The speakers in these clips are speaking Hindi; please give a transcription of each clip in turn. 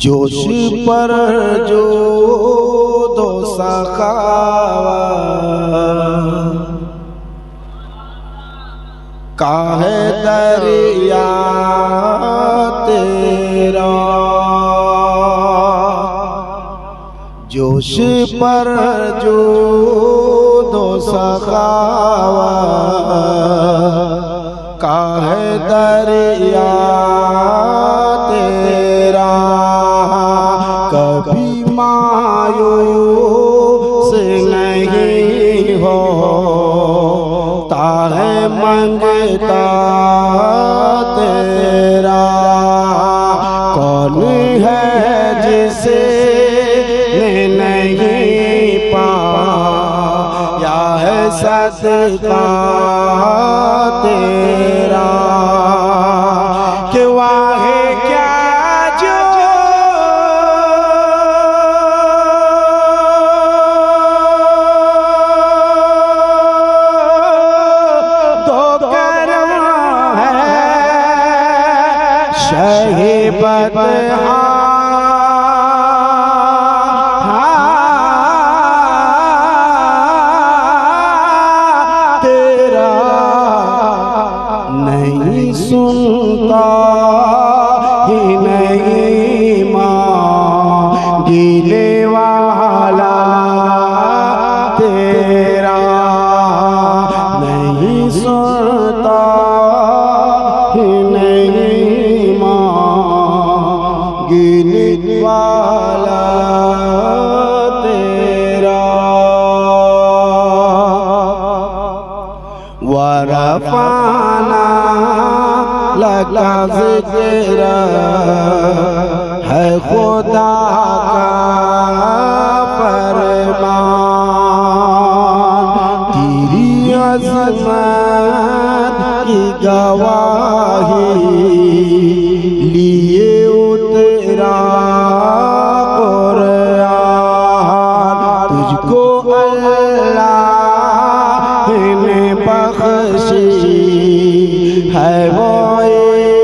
जोश पर जो दो सखावा काहे दरिया तेरा। जोश पर जो दो सखावा काहे दरिया तेरा। कभी मायूस नहीं हो ताहे मंगता तेरा। कौन है जिसे नहीं पाया है सदका तेरा। कि वाहे क्या जो दो करम है शहीबत तेरा। नहीं सुनता ही नहीं मांगने वाला तेरा। नहीं सुनता ही नहीं मांगने वाला तेरा। वरफाना लगा ज़िक्र है खुदा का फरमान। तेरी अज़मत की गवाही लिए उतरा कुरान। तुझको अल्लाह ने बख्शी है वो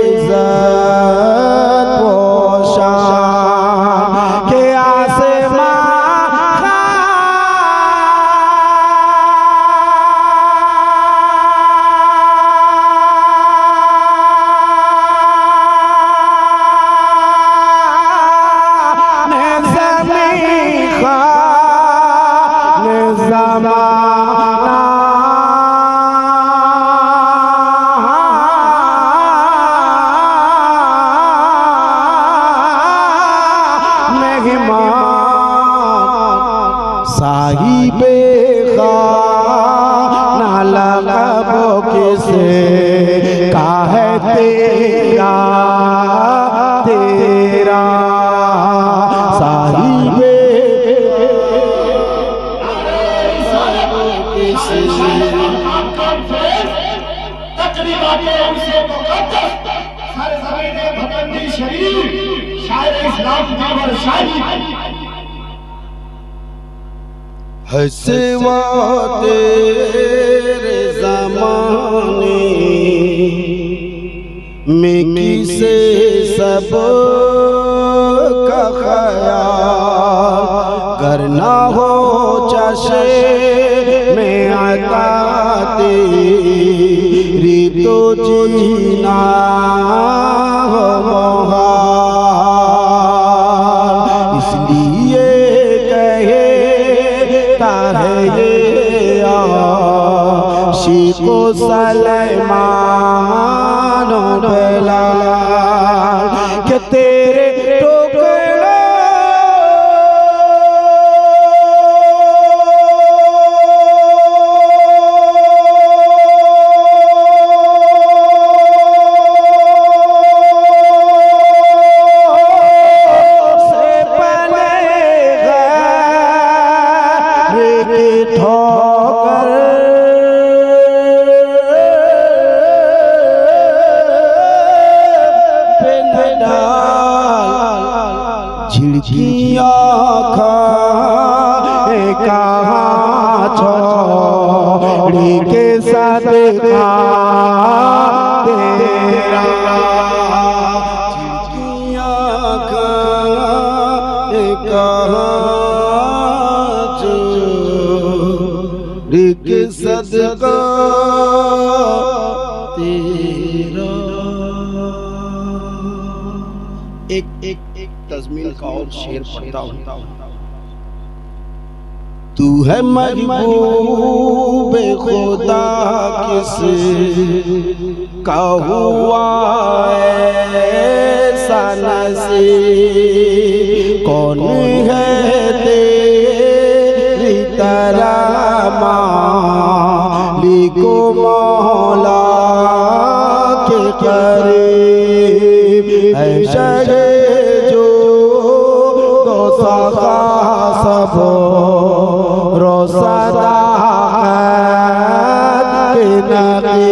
इज़्ज़त वो शान। के आसमां ने ज़मीन खान ज़माना साहिबे खाना लक़ब किसे काहे तेरा तेरा। साहिबे हसवा तेरे ज़माने में किसे सब का ख़याल। करना हो चशे में आता तेरी तो जीना हो मोहाल। इसलिए है ये आशिको सलमान बिलाल के तेरे झिड़कियाँ खाए कहाँ छोड़ी के सदका तेरा। कहाँ चोरी के सदका तेरा। एक तज़मीन का और शेर पढ़ता हूँ। तू है महबूब खुदा किस का हुआ ऐसा नसीब, कौन है तेरी तरह मालिको मौला के करीब, है शहे जो गौसा सब रोसदा के नबी,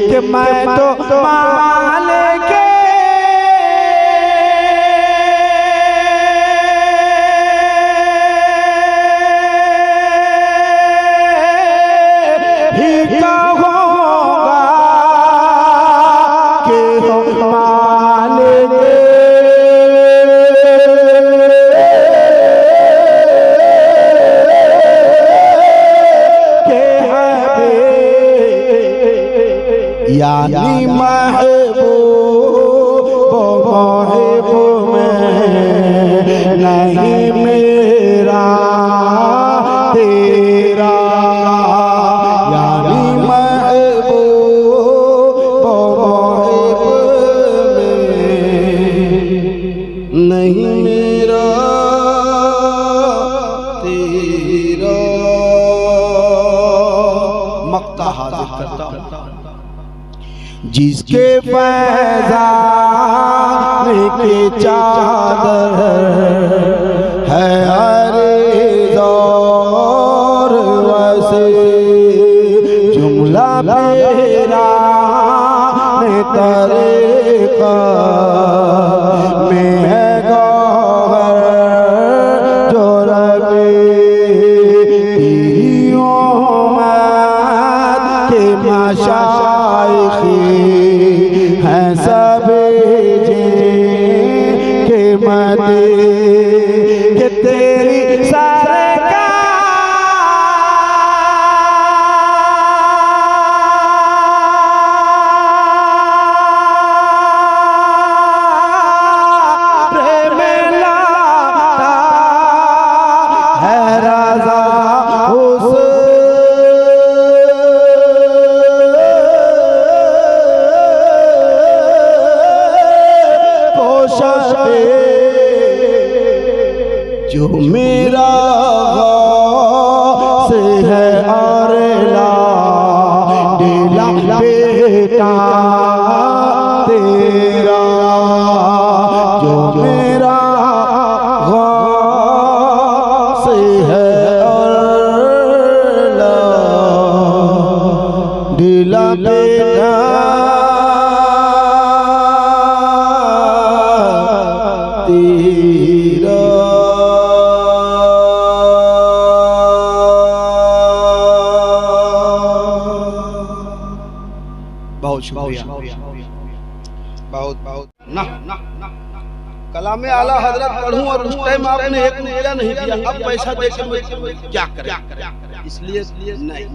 कि मैं तो मालिक ही कहूँगा कि हो मालिक यानी महबूब महबूब में नहीं मेरा तेरा, यानी महबूब महबूब में नहीं मेरा तेरा। मक्ता हाजिर करता हूँ जिसके फैज़ान की चादर है अर्ज़ और वसी, जुमला मेरा तरीक़ा में है गौहर जो रबी, के मशाइख़ी हैं सभी जिनके मदे, कि तेरी सरकार में लाता है रज़ा उस जो मेरा से है और लाडला बेटा तेरा, जो मेरा से है और लाडला बेटा तेरा। बहुत शुक्रिया, बहुत बहुत ना कलामे आला हजरत पढ़ूं और उस टाइम आपने एक रुपया नहीं दिया, अब पैसा देकर क्या करें, इसलिए नहीं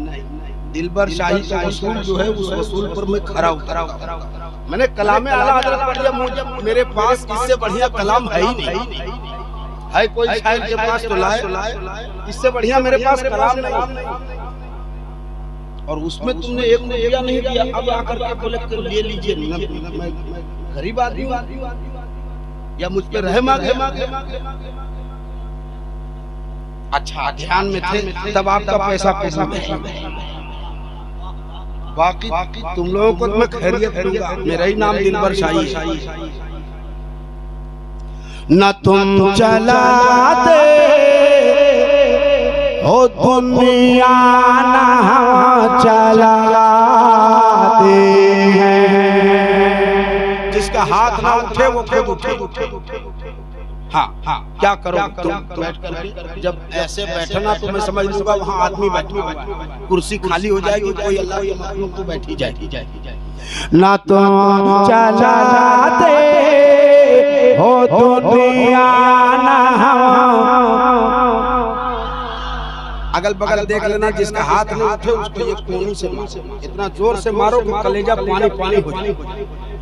दिलबर शाही का वसूल जो है उस वसूल पर मैं खरा उतरा। मैंने कलामे आला हजरत पढ़ लिया, मुझे मेरे पास इससे बढ़िया कलाम है ही नहीं। है कोई शायर के पास तो लाए, इससे बढ़िया मेरे पास कलाम नहीं। और उसमें तुमने एक रुपया नहीं दिया, अब आकर के बोले ले लीजिए, मैं गरीब आदमी हूं या मुझ पे रहम आ गया। अच्छा ध्यान में थे तब आपका पैसा नहीं। बाकी तुम लोगों को मैं खैरियत दूंगा, मेरा ही नाम दिलबर शाही। न तुम चलाते हो दुनिया ना चलाते हैं, जिसका हाथ ना उठे वो खुद उठे। हाँ हाँ क्या करो तुम बैठ कर, जब ऐसे बैठना तो मैं समझ लूंगा वहाँ आदमी बैठा, कुर्सी खाली हो जाएगी, कोई अल्लाह के मखलूक तो बैठी जाएगी। ना तुम चलाते हो दुनिया ना अगल बगल देख लेना, जिसका हाथ नहीं उठे उसको ये कोनी से मारो, इतना जोर से मारो कि कलेजा पानी पानी हो जाए।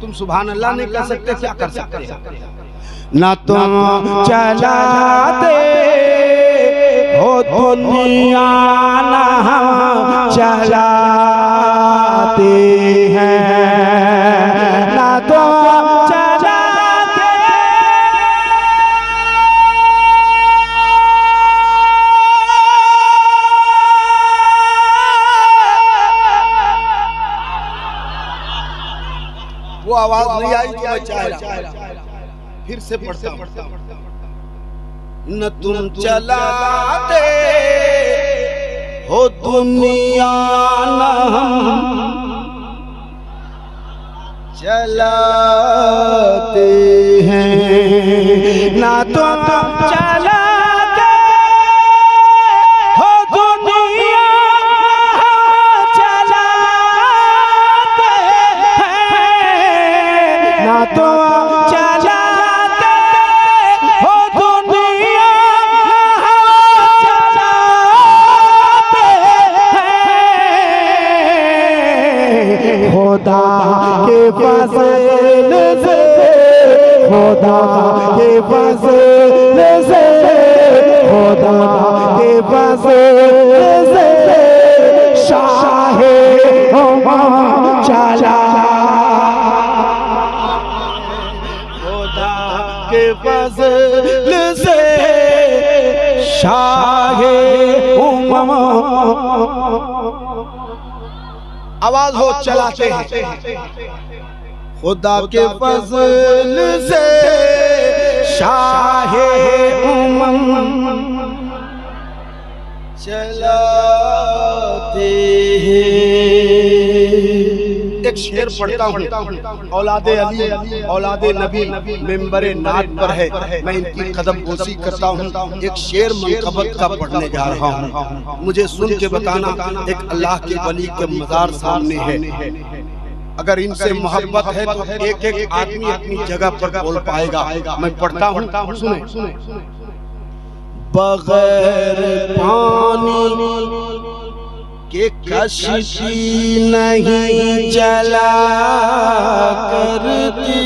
तुम सुभान अल्लाह नहीं कर सकते, क्या कर सकते हैं? ना तुम चलाते हो दुनिया ना हम चलाते हैं, ना तुम चलाते वो आवाज नहीं आई जो मैं चाह रहा, फिर से पढ़ता हूं। न तुम चलाते हो दुनिया न हम चलाते हैं, ना तुम चलाते हो दुनिया हम चलाते हैं, ना तुम चलाते हो दुनिया हम चलाते हैं। खुदा के फज़ल से, खुदा के फज़ल से, खुदा के फज़ल से शाहे उम्मत चला, खुदा के फज़ल से शाहे उम्मत। आवाज हो चलाते हैं, खुदा के फज़ल से शाहे उम्मत चलाते हैं। एक शेर पढ़ता हूँ, औलादे अली औलादे नबी मेंबरे नात पर है, मैं इनकी कदम बोसी करता हूँ। एक शेर मनक़बत का पढ़ने जा रहा हूँ, मुझे सुन के बताना। एक अल्लाह के वली के मज़ार सामने है, अगर इनसे मोहब्बत है तो एक एक आदमी अपनी जगह पर बोल पाएगा। मैं पढ़ता हूँ, सुने। बगैर पानी के कश्ती नहीं चला करती,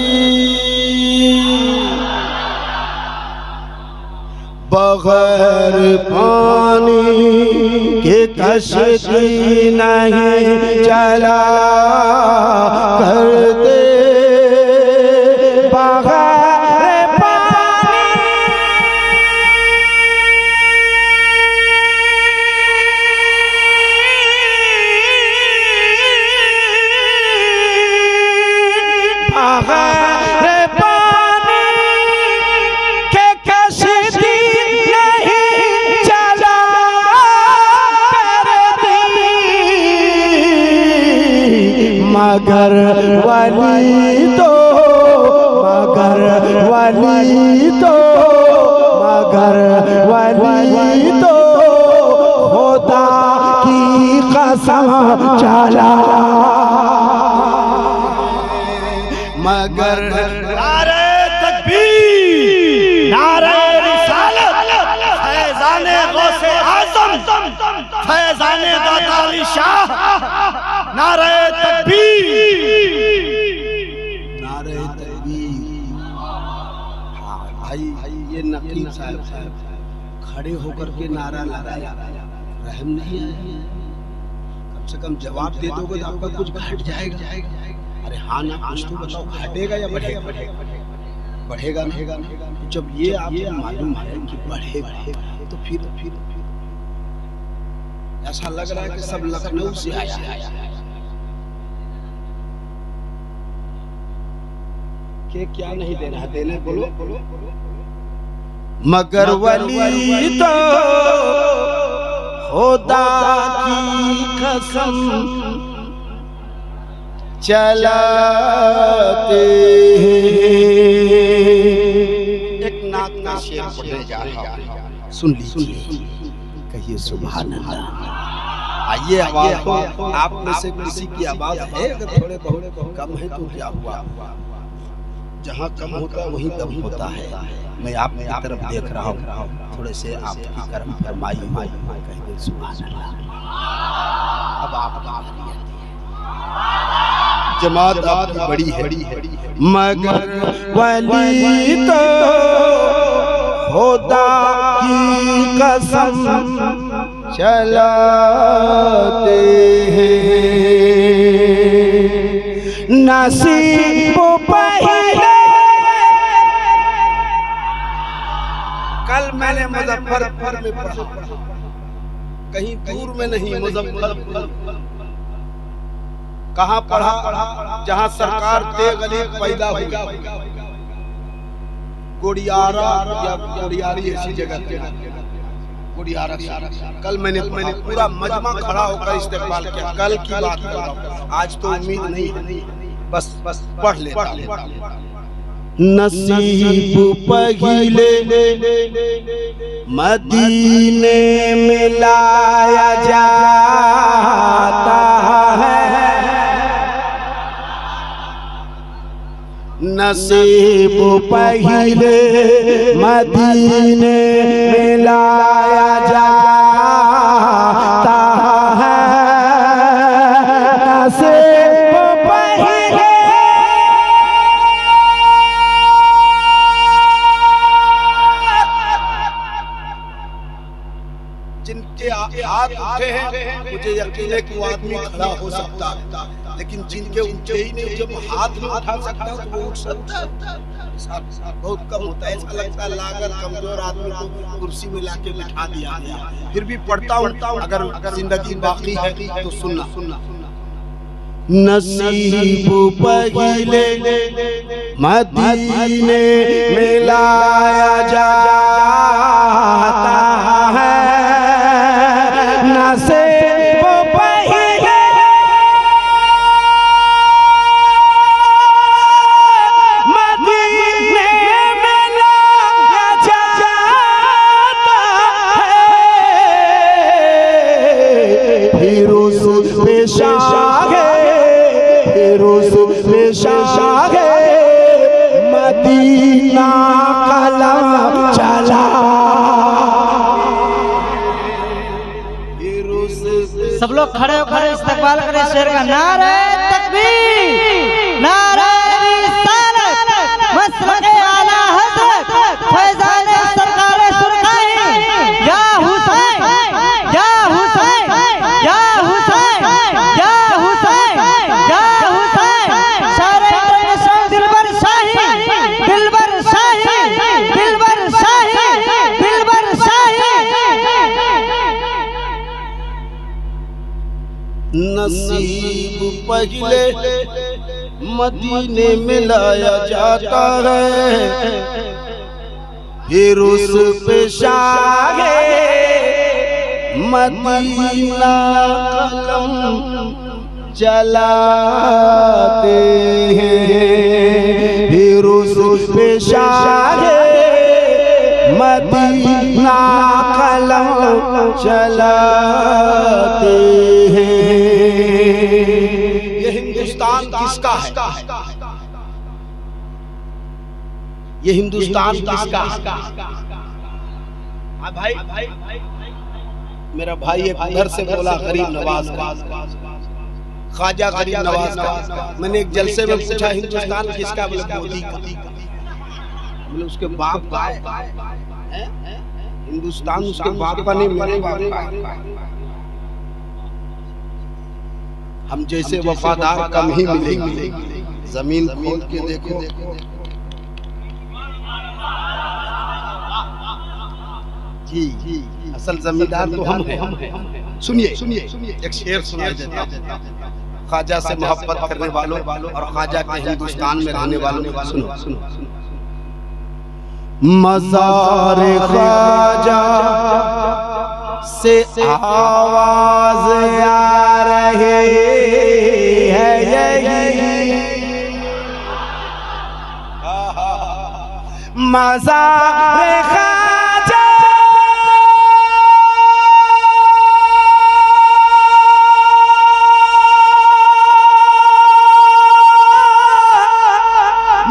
बगैर पानी के कश्ती नहीं चला करते, बगैर पानी बगैर पानी के कश्ती नहीं चला करती, मगर वली तो, मगर वली तो, मगर वली तो खुदा की कसम चला, मगर नारे तकबीर, नारे रिसालत, फैज़ाने गौसे आज़म, फैज़ाने दाता अली शाह, नारे तकबीर, नारे तकबीर। हाँ भाई, ये नकीब साहब खड़े होकर के नारा लगाया, रहम नहीं आया? कम से कम जवाब दे दोगे तो आपका कुछ घट जाएगा। अरे हाँ ना, कुछ तो बताओ, घटेगा या बढ़ेगा? बढ़ेगा नहीं। जब ये आपको मालूम है कि बढ़ेगा तो फिर ऐसा लग रहा है कि सब लखनऊ से आया है कि क्या नहीं देना है, देने बोलो। मगर वली तो खुदा की कसम चलाते हैं। एक नात का शेर पढ़ने जा रहा हूं, सुन लीजिए, कहिए सुभान अल्लाह। आइए आवाज हो, आप में से किसी की आवाज है अगर थोड़े बहुत कम है तो क्या हुआ। जहाँ कम होता है वहीं दम होता है। मैं आपकी तरफ देख रहा हूँ, थोड़े से आपकी कर्म फरमाई हो, कह दे सुभान अल्लाह। अब आप जमात आपकी बड़ी है, मगर वली तो खुदा की कसम चलाते हैं, नसीब पहले। कल मैंने मुजफ्फरपुर में पढ़ा, कहीं दूर में नहीं, मुजफ्फरपुर। कहाँ पढ़ा? जहाँ सरकार तेग अली पैदा हुई, गोड़ियारा या गोड़ियारी ऐसी जगह पे, गोड़ियारा। कल मैंने पूरा मजमा खड़ा होकर इस्तेमाल किया। कल की बात कर रहा हूँ, आज तो उम्मीद नहीं है, बस पढ़ ले। नसीब पहले मदीने में लाया जाता है, नसीब पहले मदीने में लाया जाता है, नसीब पहले जिनके हाथ उठे हैं, मुझे यकीन है कि वो आदमी खड़ा हो सकता है, लेकिन जिनके उठे ही नहीं, जब हाथ में उठा सकता है तो वो उठ सकता है। बहुत कम होता है, ऐसा लगता है लागत कमजोर आदमी को कुर्सी में लाके बिठा दिया गया। फिर भी पढ़ता हूँ, अगर जिंदगी बाकी है तो सुनना। नसीब पहले मदीने में लाया जाता है, नसीब पहले मदीने में लाया जाता है, फिर उस पेशागे, फिर उस पेशागे मदीना कलम चला। सब लोग खड़े होकर इस्तकबाल करें शेर का। नारे तकबीर, नारे रिसालत, मसलक आला हज़रत फैज़ान सरकार सुरखाई, या हुसैन या हुसैन या हुसैन या हुसैन या हुसैन, सारे इंटरनेशनल दिलबर शाही, दिलबर शाही, दिलबर शाही, दिलबर शाही। नसीब पहले मदीने में लाया जाता है, फिर उस पेशागे मदीना कलम चलाते हैं, फिर उस पेशागे मदीना कलम चलाते हैं। ये हिंदुस्तान किसका है? ये हिंदुस्तान किसका है? भाई, मेरा भाई एक उधर से बोला गरीब नवाज का, ख्वाजा गरीब नवाज का। मैंने एक जलसे में पूछा हिंदुस्तान किसका? बोले मोदी का। बोले उसके बाप का है? हिंदुस्तान उसके बाप का नहीं, मेरे बाप का। हम जैसे वफादार कम ही मिलेंगे, जमीन खोल के देखो। जी, असल जमींदार तो हम हैं। सुनिए, एक शेर सुनाई देता हूं ख्वाजा से मोहब्बत करने वालों और ख्वाजा के हिंदुस्तान में रहने वालों। सुनो। मज़ार ख्वाजा से आवाज आ रही है यही, मज़ार ख्वाजा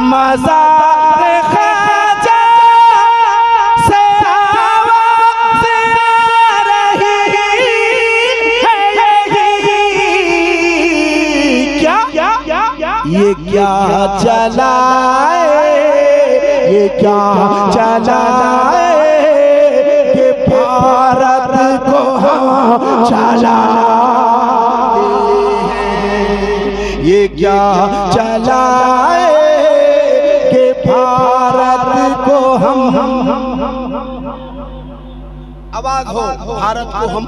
मज़ार क्या चलाए, ये क्या चलाए कि भारत को हम चलाते हैं। ये क्या चलाए कि भारत को हम आवाज हो, भारत को हम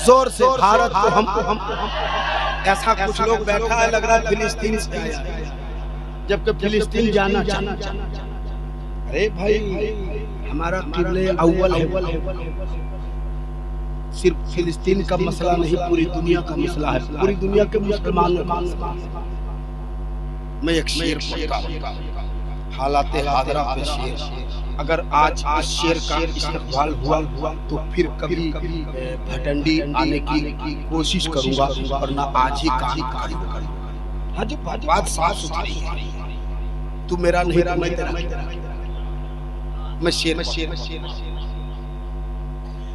जोर से, भारत को हम। ऐसा कुछ लोग बैठा है, लग रहा है फिलिस्तीन से आया, जबकि फिलिस्तीन जाना चाहता। अरे भाई, हमारा किबले अव्वल है। सिर्फ फिलिस्तीन का मसला नहीं, पूरी दुनिया का मसला है, पूरी दुनिया के मुसलमानों का मसला। मैं एक शेर पढ़ता हूं, हालात हादरा पे शेर। अगर आज इस शेर का इस्तेमाल हुआ तो फिर कभी भटंडी आने की कोशिश करूंगा, वरना आज ही काम करूंगा। हाँ जी, बात साफ सुथरी है। तू मेरा नहीं, मैं तेरा। मैं शेर।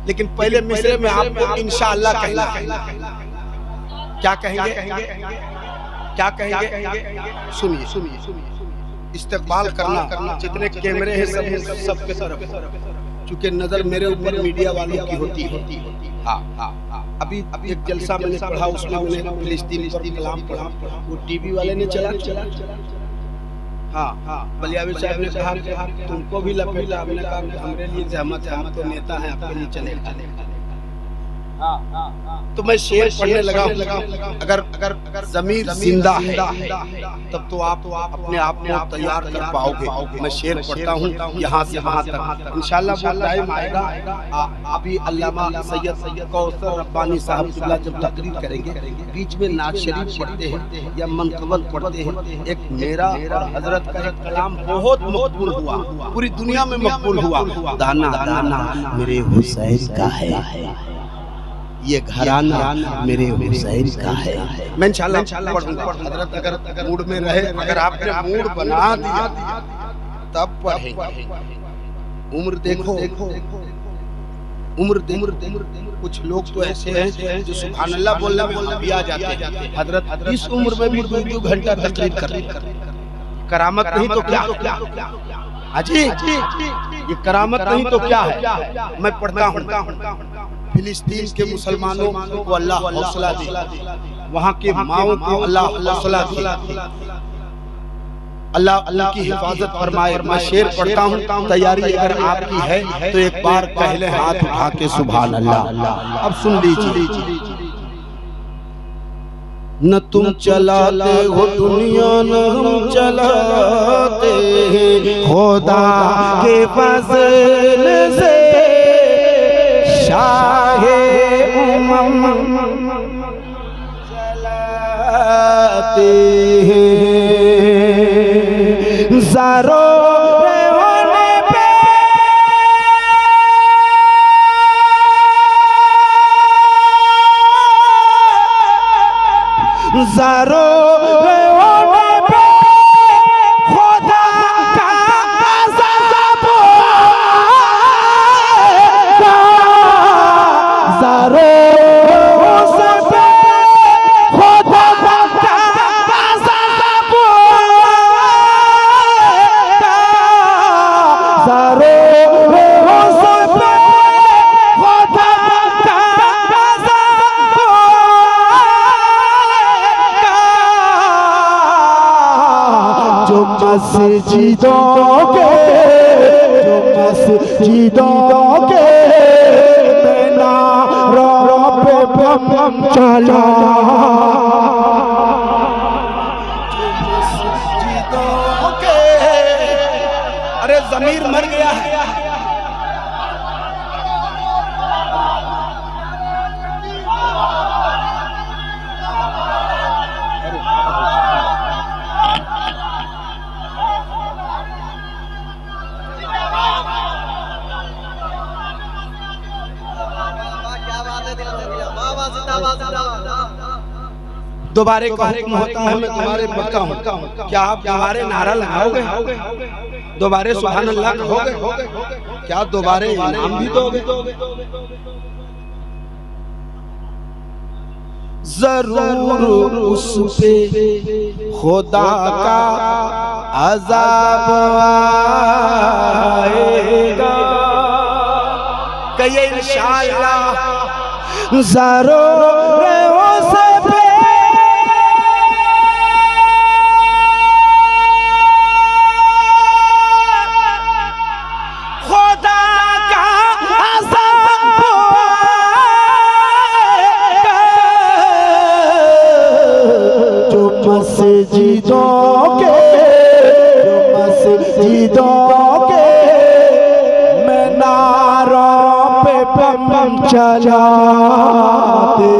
लेकिन पहले मिसरे में आपको इंशाअल्लाह कहना। क्या कहेंगे? क्या कहेंगे? सुनिए। इस्तेमाल करना, जितने कैमरे हैं सबके तरफ, चूंकि नजर मेरे ऊपर मीडिया वालों की होती है। हाँ, अभी एक जलसा मैंने पढ़ा, उसमें मैंने फिलिस्तीन पर कलाम पढ़ा, वो टीवी वाले ने चला। हाँ, बलियावी साहब ने कहा तुमको भी लपेटा। आपने कहा हमारे लिए जहमत है, हम तो नेता हैं, आपके लिए चले। तो मैं शेर पढ़ने लगा। अगर ज़मीर जिंदा है तब तो आप अपने आप को तैयार कर पाओगे। मैं शेर पढ़ता हूँ यहाँ से वहाँ तक, इंशाअल्लाह वो टाइम आएगा। अभी अल्लामा सैयद कौसर रब्बानी साहब जब तकरीर करेंगे, बीच में नात शरीफ पढ़ते हैं या मनक़बत पढ़ते हैं। एक मेरा और हजरत का एक कलाम बहुत मकबूल हुआ, पूरी दुनिया में मकबूल हुआ। दाना दाना मेरे हुसैन का है, ये घराना मेरे हुसैन का है। मैं इंशाअल्लाह पढ़ूंगा। हजरत अगर मूड में रहे, अगर आपने मूड बना दिया तब पढ़ेंगे। उम्र देखो, कुछ लोग तो ऐसे हैं जो सुभान अल्लाह बोलने में भी आ जाते हैं। हजरत इस उम्र में भी 2 घंटा तकरीर करते। करामत नहीं तो क्या? अजी, ये करामत नहीं तो क्या है? मैं पढ़ता हूँ। फिलिस्तीन के मुसलमानों को अल्लाह हौसला दे, वहाँ के माओं को अल्लाह हौसला दे, अल्लाह की हिफाजत फरमाए। मैं शेर पढ़ता हूँ, तैयारी अगर आपकी है तो एक बार पहले हाथ उठा के सुभान अल्लाह। अब सुन लीजिए। न तुम चलाते हो दुनिया, न हम चलाते हैं खुदा के फज़ल से। शाहे उम्म चलाते हैं ज़रूर होने पे, ज़रूर होने पे खुदा का अज़ाब मस्जिदों के मीनारों पे बम चला, मस्जिदों के। अरे ज़मीर मर गया है। दोबारे का हुक्म होता है, मैं दोबारे पढ़ता हूँ। क्या आप दोबारे नारा लगाओगे? दोबारे सुभान अल्लाह कहोगे? क्या दोबारे इनाम भी दोगे? जरूर उस पे खुदा का अज़ाब आएगा। कहिए इंशाअल्लाह जरूर उस पे खुदा का अज़ाब आएगा। जो मस्जिदों के मीनारों पे बम चलाते,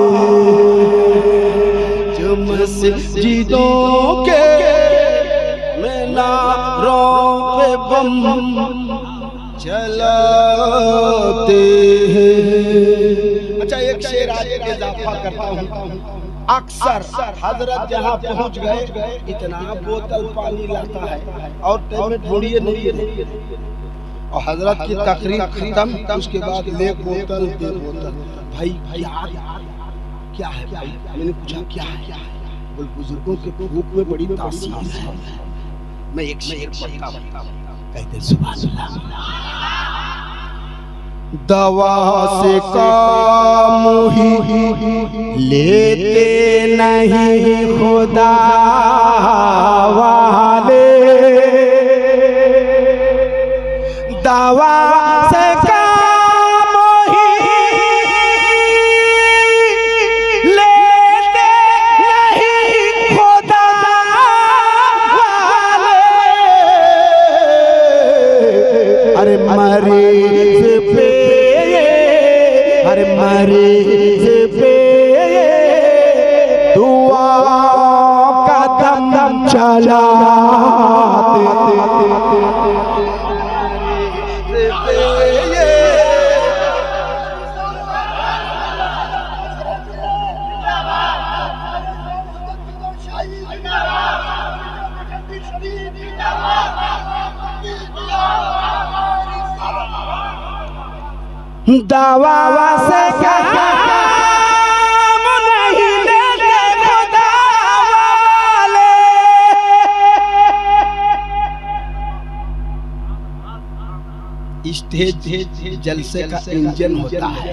जो मस्जिदों के मीनारों पे बम चलाते हैं। अच्छा एक शेर आगे इजाफा करता हूँ। अक्सर हजरत जहाँ पहुँच गए इतना बोतल पानी लाता है और टाइम में ढूंढिए नहीं है। और हजरत की तकरीर खत्म, उसके बाद ले बोतल दे बोतल। भाई क्या है भाई? मैंने पूछा क्या है? बोल बुजुर्गों के भूख में बड़ी तासीर है। मैं एक शेर पढ़ता हूँ, कहते सुभान अल्लाह। दवा से काम ही लेते नहीं खुदा वाले, दवा से काम ही लेते नहीं खुदा वाले। अरे मरीज पे, अरे मरीज पे दुआ का दम चलाते। दवा से काम नहीं लेते खुदा वाले। स्टेज जलसे का इंजन होता है।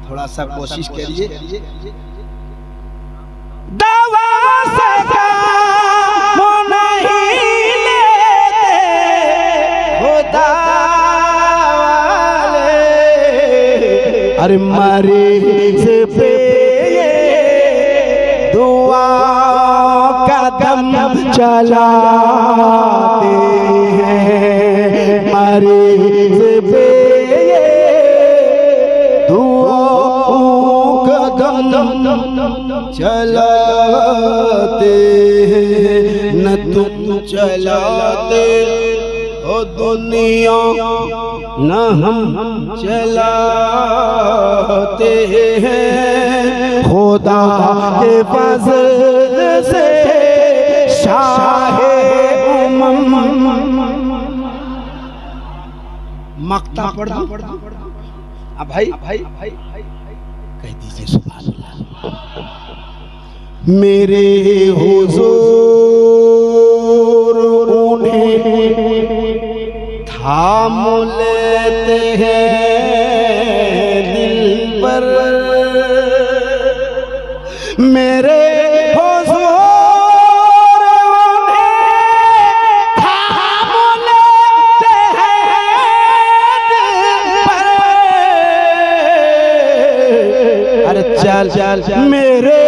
थोड़ा सा कोशिश करिए। दवा से काम नहीं लेते खुदा वाले। अरे मरीज पे दुआ का दम चलाते हैं। मरीज पे दुआ का दम चलाते हैं। न तुम चलाते हो दुनिया, न हम चलाते हैं। खुदा के फज़ल से शाहे उम्म। मक्ता पढ़ दो। अब भाई कह दीजिए सुभान अल्लाह। मेरे हुजूर उन्हें थाम लेते हैं दिल पर। मेरे हुजूर उन्हें थाम लेते हैं दिल पर। अरे चल मेरे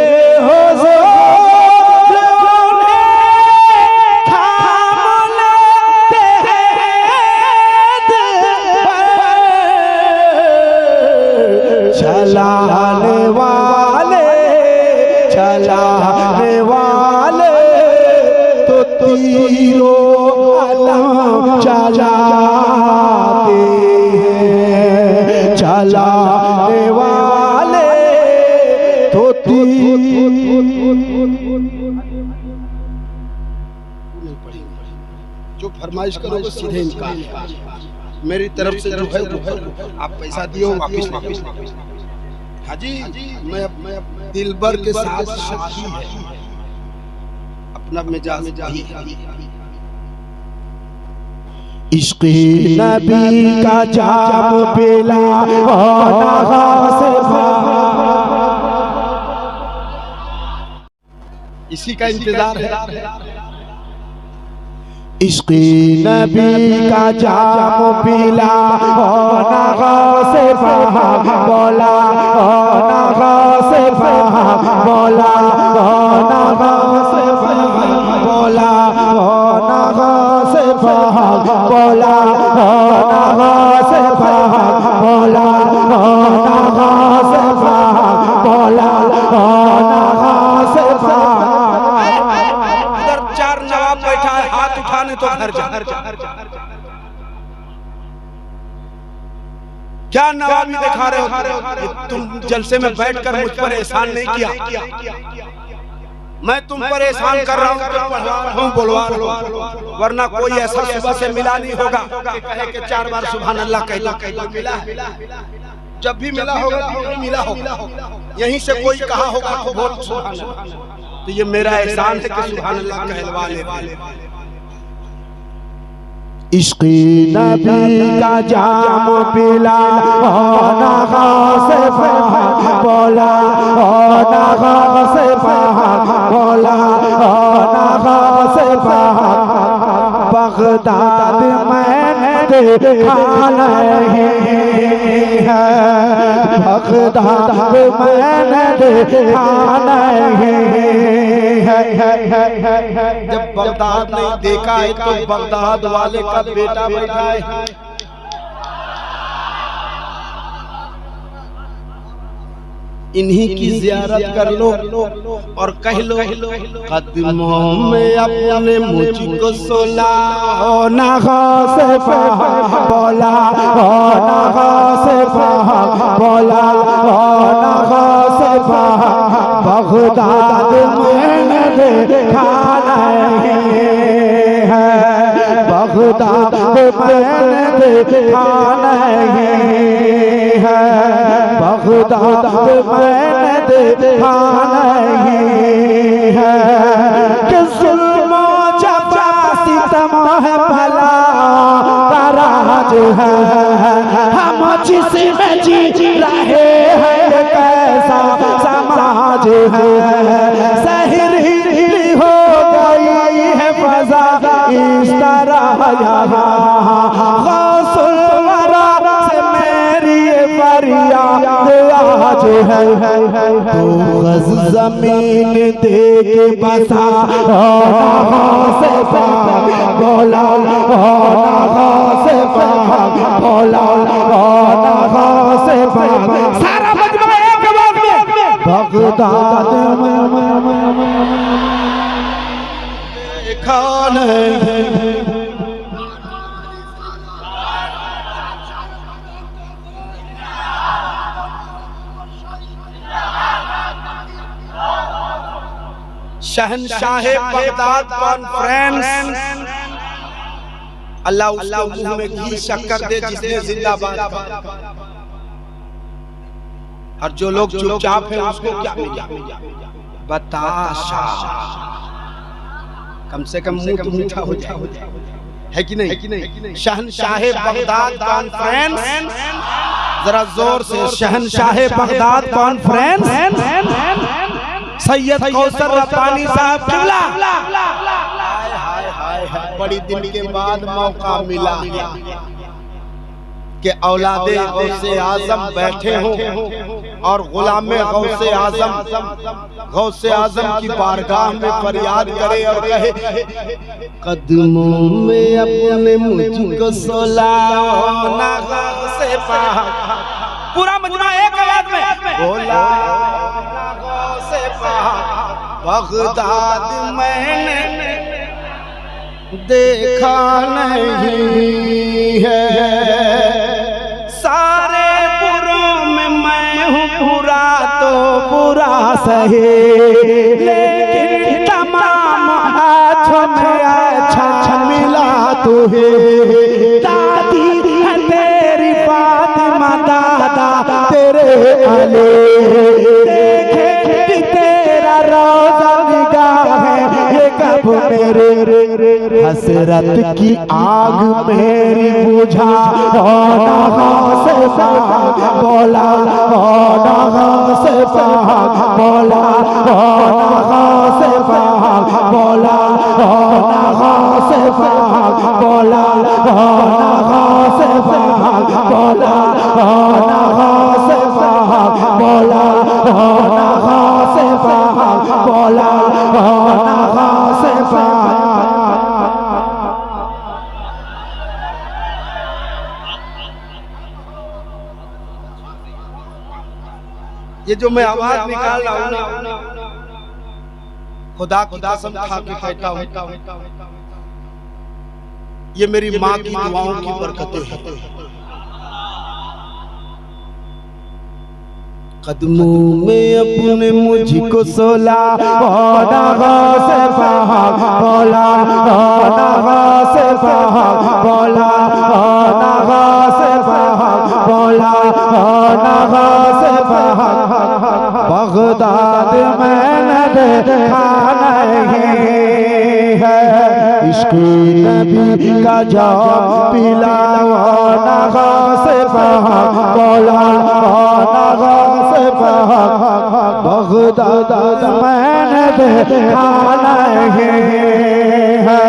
चलाने वाले तो तीरों अलम चलाते हैं। चलाने वाले तो जो फरमाइश करोगे सीधे इनकार। मेरी तरफ से जो है आप पैसा दिए हो वापिस हाजी मैं दिलबर के साथ सखी है, अपना मिजाज वही है। इश्क़ नबी का जाम पिला से इसी का इंतजार है। इश्क़ नबी का जाम पिला से बोला से बोला से बोला से बोला इधर 4 नवाब बैठा है, हाथ उठाने तो घर जा। क्या नवाबी दिखा रहे हो? तुम जलसे में बैठकर मुझ पर एहसान नहीं किया, मैं तुम पर एहसान कर रहा हूँ, बोलवा रहा हूँ, वरना कोई ऐसा सुबह से मिला नहीं होगा कि कहे कि 4 बार सुभान अल्लाह कह दो। मिला जब भी मिला होगा तो मिला होगा, यहीं से कोई कहा होगा तो बोल सुभान अल्लाह। तो ये मेरा एहसान है कि सुभान अल्लाह कहलवा ले। इश्क़ नबी का जाम पिला से बोला से बोला से बगदाद मैंने देखा नहीं है, बगदाद मैंने देखा नहीं है। जब बगदाद नहीं देखा है तो बगदाद वाले का बेटा बैठा है। इन्हीं की जियारत कर लो और कह लो कदमों में अपने मुझको सोला से बोला से बोला से बगदाद मैंने देखा नहीं है, बगदाद मैंने देखा नहीं है, बगदाद मैंने देखा नहीं है। कि जुल्म जफा सितम है भला का राज है, हम जिसमें जी रहे हैं कैसा समाज है। सहरी हो गई है फजा इस तरह गौसुल वरा से मेरी फरियाद आज है। तो गज जमीन दे के बसा से बोला से बोला से सारा मजमा एक बात में बगदाद देखा नहीं। शहनशाह बगदाद कॉन्फ्रेंस, अल्लाह उसके मुंह में घी शक्कर दे जिसने जिंदाबाद कहा। और जो लोग चुपचाप हैं उसको क्या मिला? बताशा। कम से कम मुंह तो मीठा हो जाए, है कि नहीं? शहनशाह बगदाद कॉन्फ्रेंस, जरा जोर से शहनशाह बगदाद कॉन्फ्रेंस सैयद कौसर रब्बानी साहब किबला। बड़ी दिन के बाद मौका मिला कि औलादे गौसे आजम बैठे हों और गुलामे गौसे आजम की बारगाह में फरियाद करे और कहे कदमों में अपने मुझको सोलाना से पाक। पूरा मजमा एक आवाज में बोला से पाक। बगदाद मैंने देखा नहीं है, सारे बुरों में मैं हूँ बुरा तो बुरा सही, लेकिन तमाम अच्छों में अच्छा मिला तुझे। दादी है तेरी फातिमा, दादा तेरे ले देखे कि तेरा रोज़ा निगाह है ये कब मेरे हसरत की आग मेरी बुझा से बोला से बोला से बोला से बोला से बोला से बोला से बोला से ये जो मैं आवाज निकाल रहा हूँ ना, खुदा की कसम खा के कहता हूँ, ये मेरी माँ की दुआओं की बरकतें हैं। कदमों में अपने मुझको सोला से बोला से बोला से बोला से बगदाद मैंने देखा नहीं है इश्क नबी का जाम पिला से बोला से बगदाद मैंने देखा नहीं है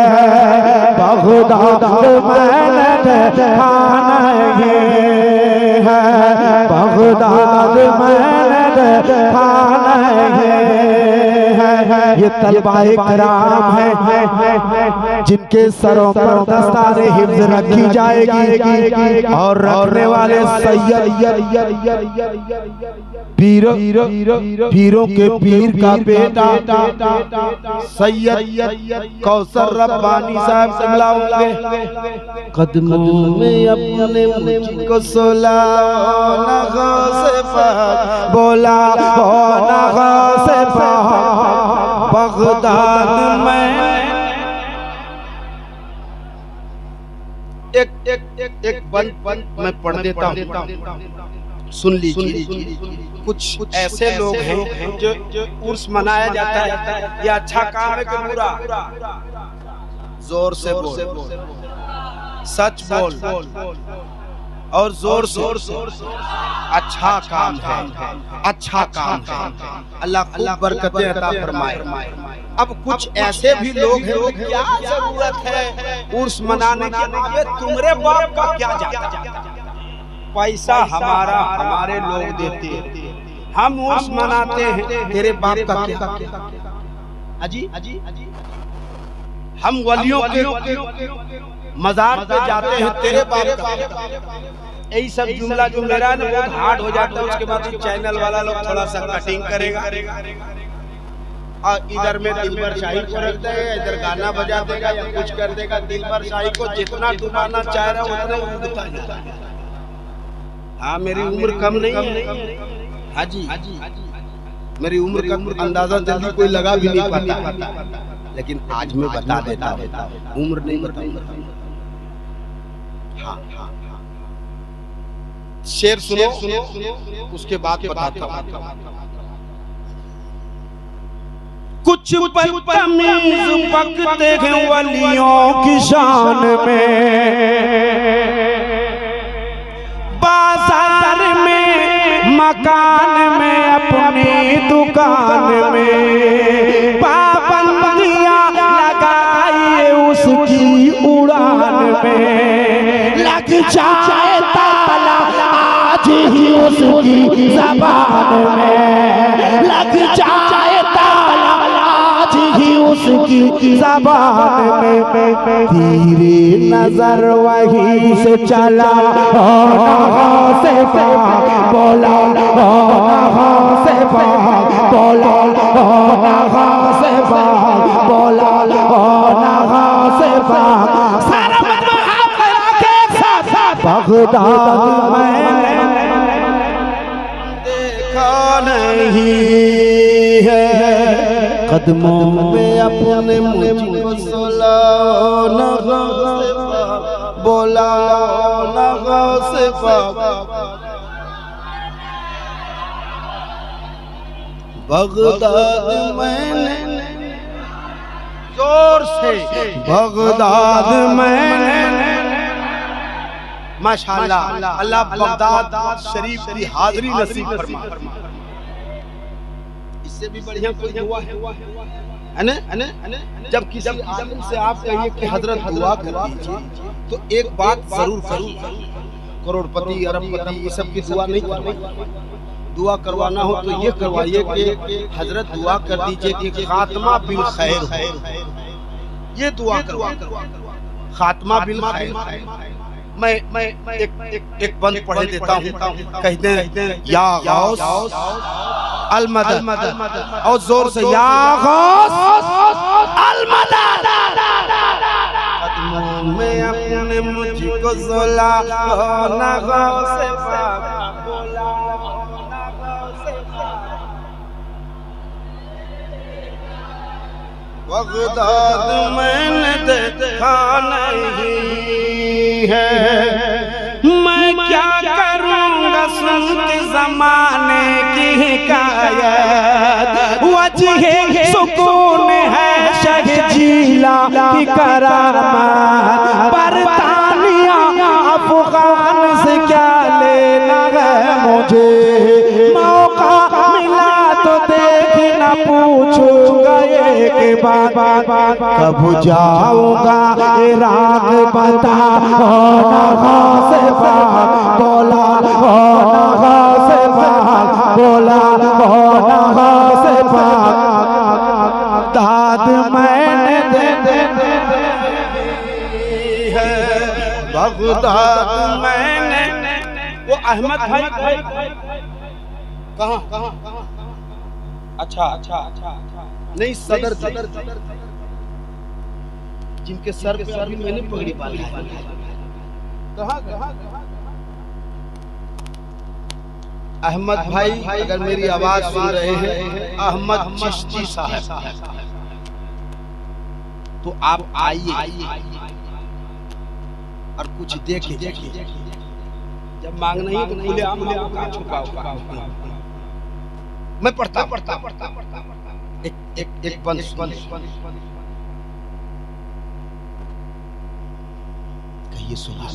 बगदाद मैंने देखा नहीं है बगदाद मैंने देखा नहीं है। ये तलवाए कराम है जिनके सरों पर दस्ताने हिफ्ज़ रखी जाएगी और रखने वाले पीरों के पीर का बेटा सैयद कौसर रब्बानी साहब क़िबला होंगे। कदमों में अपने मुझको सोला से बोला से बगदाद में एक बंद मैं पढ़ देता हूँ, सुन लीजिए। कुछ ऐसे लोग हैं जो उर्स मनाया जाता है, ये अच्छा काम है कि बुरा? जोर से बोल, सच बोल और जोर से। अच्छा काम है, अच्छा काम है, अल्लाह खूब बरकतें अता फरमाए। अब कुछ ऐसे भी लोग हैं, क्या जरूरत है उर्स मनाने की? तुम्हारे बाप का क्या जाता? पैसा हमारा हमारे लोग देते हैं, हम उर्स मनाते हैं, तेरे बाप का क्या? अजी हम वलियों के मजार पे जाते हैं, तेरे बाप का? यही सब जुमला जो मेरा ना बहुत हार्ड हो जाता है। उसके बाद चैनल वाला लोग थोड़ा सा कटिंग करेगा और इधर में दिलबर शाही को रख देगा, इधर गाना बजा देगा या कुछ कर देगा। दिलबर शाही को जितना डुबाना चाह रहा है उतना उड़ता जाता है। हाँ, मेरी उम्र कम नहीं है हाजी, मेरी उम्र का अंदाजा जल्दी कोई लगा भी नहीं पाता, लेकिन आज मैं बता देता हूँ, उम्र नहीं बताऊंगा। हाँ, शेर सुनो, उसके बाद बताता हूँ। कुछ बदतमीज पकते हैं वलियों की शान में, बाजार में, मकान में, अपनी दुकान में पाबंदियां लगाइए उसकी उड़ान में। लग जाए ताला आज ही उसकी ज़बान में, लग जाए ताला आज ही उसकी ज़बान में। तेरी नजर वहीं से चला से बोला से बोला से बोला से सारा बगदाद मैंने देखा नहीं है, कदमों में अपने मुझको सोला से बोला से बगदाद मैंने जोर से बगदाद मैंने माशाअल्लाह अल्लाह बगदाद शरीफ की हाजिरी नसीब फरमाए। इससे भी बढ़िया कोई दुआ है ना? जब किसी आलिम से आप कहिए कि हजरत दुआ कर दीजिए तो एक बात जरूर करोड़पति अरबपति ये सब की दुआ नहीं करवाई। दुआ करवाना हो तो ये करवाइए कि हजरत दुआ कर दीजिए कि खात्मा बिल खैर, ये दुआ करवा खात्मा बिल खैर। मैं एक बंद पढ़े देता हूँ, कहते हैं या गौस अल मदद, और जोर से या गौस अल मदद, कदमों में अपने मुझको ज़ुला ना गौस पाक बोला ना गौस पाक। बगदाद मैंने देखा नहीं है, मैं क्या करूँगा सुन के ज़माने की हिकायत। वजह सुकून है शहजीला की करामत, बरतानिया अफगान से क्या लेना है मुझे, मौका मिला तो देख ना पूछूंगा के बाद कब जाऊंगा इराक बता से बोला से बोला से दाद मैंने दे है बगदाद मैंने। वो अहमद भाई कहाँ अच्छा नहीं सदर जिनके सर पे अभी मैंने पगड़ी बांधी है। कहाँ अहमद भाई अगर मेरी आवाज सुन रहे हैं, अहमद चिश्ती साहब, तो आप आइए और कुछ देखिए। जब मांगना ही तो खुले आम छुपा मैं पढ़ता एक बंद कहिए सुना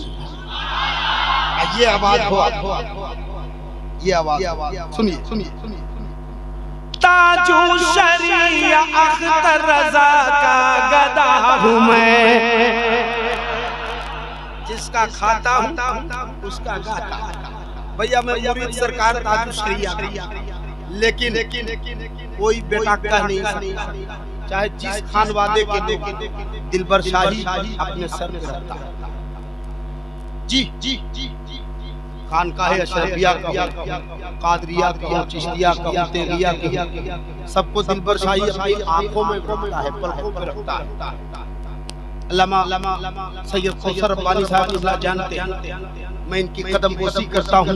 ये आवाज हो, ये आवाज सुनिए। ताजू शरिया अख्तर रजा का गदा हूँ मैं, जिसका खाता हूँ उसका गाता। भैया मैं मुरीद सरकार ताजू शरिया, लेकिन कोई बेटा कह नहीं सकता, चाहे जिस खानवादे के दिलबर शाही अपने सर पे रखता है। जी खानकाहे अशरफिया का, कादरिया का, चिश्तिया का, तेगिया का, सबको दिलबर शाही अपनी आंखों में रखता है, पलकों पे रखता है। अल्लामा सैयद कौसर रब्बानी साहब अल्लाह जानते हैं, मैं इनकी कदम बोसी करता हूँ,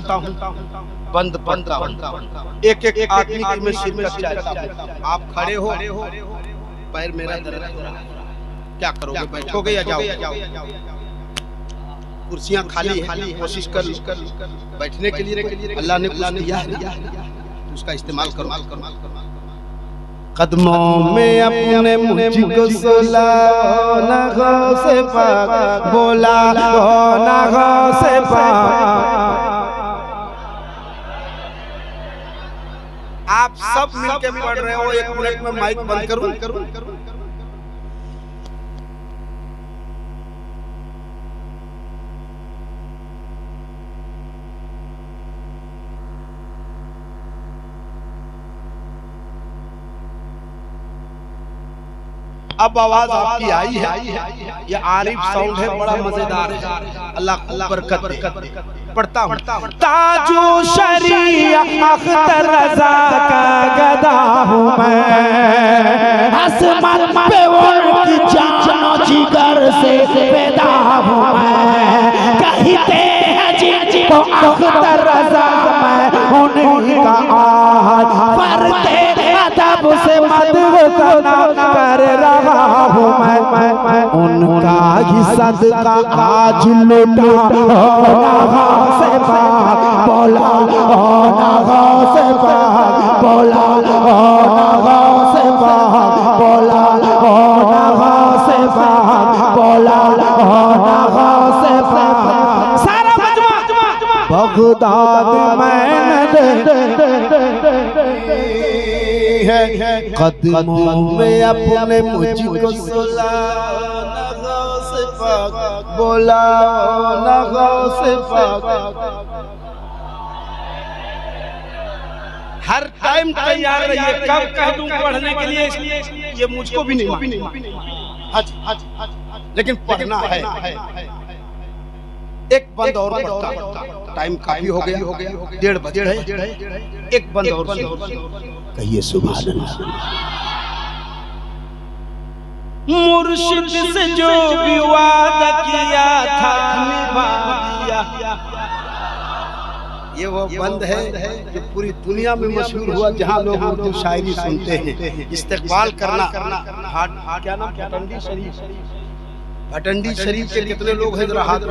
बंद एक आदमी की मैं शिरकत चाहता हूँ। आप खड़े हो, पैर मेरा दर्द, क्या करोगे, बैठोगे या जाओगे? कुर्सियां खाली है, कोशिश कर बैठने के लिए। अल्लाह ने कुछ दिया है, उसका इस्तेमाल करो। कदमों में अपने मुझको सुला ना गौसे पाक बोला ना गौसे पाक। आप सब मिलके पढ़ रहे हो, एक मिनट में माइक बंद करूं। अब आवाज आपकी आई है, ये आरिफ साउंड है, बड़ा मजेदार है। अल्लाह बरकत दे। पढ़ता हूँ। ताजू शरिया अख्तर रजा का गदा हूँ मैं, आसमान पे उनकी जानो जिगर से पैदा हूँ मैं। कहते हैं जिनको अख्तर रजा मैं उन्हीं का आज फरते अदब से मदद कर रहा हूँ मैं। उनका हिस्सा सदका आज लुटा से पाक बोला से पाक बोला से पाक बोला से पाक बोला से पाक सारा मजमा बगदाद मैंने है कदमों में अपने मुझको सुला से पाक बोला से पाक हर टाइम तैयार रहिए, कब कह दूं पढ़ने के लिए, ये मुझको भी नहीं मालूम, लेकिन पढ़ना है। एक बंद और पढ़ता, टाइम काफी हो गया, 1:30 बजे है, एक बंद और कहिए सुभान अल्लाह। मुर्शिद से जो भी वादा किया था निभा दिया। ये वो बंद है जो पूरी दुनिया में मशहूर हुआ, जहाँ लोग उर्दू शायरी सुनते हैं। इस्तेकबाल करना, क्या नाम, भटंडी शरीफ, भटंडी शरीफ के कितने लोग हैं जरा हाथ।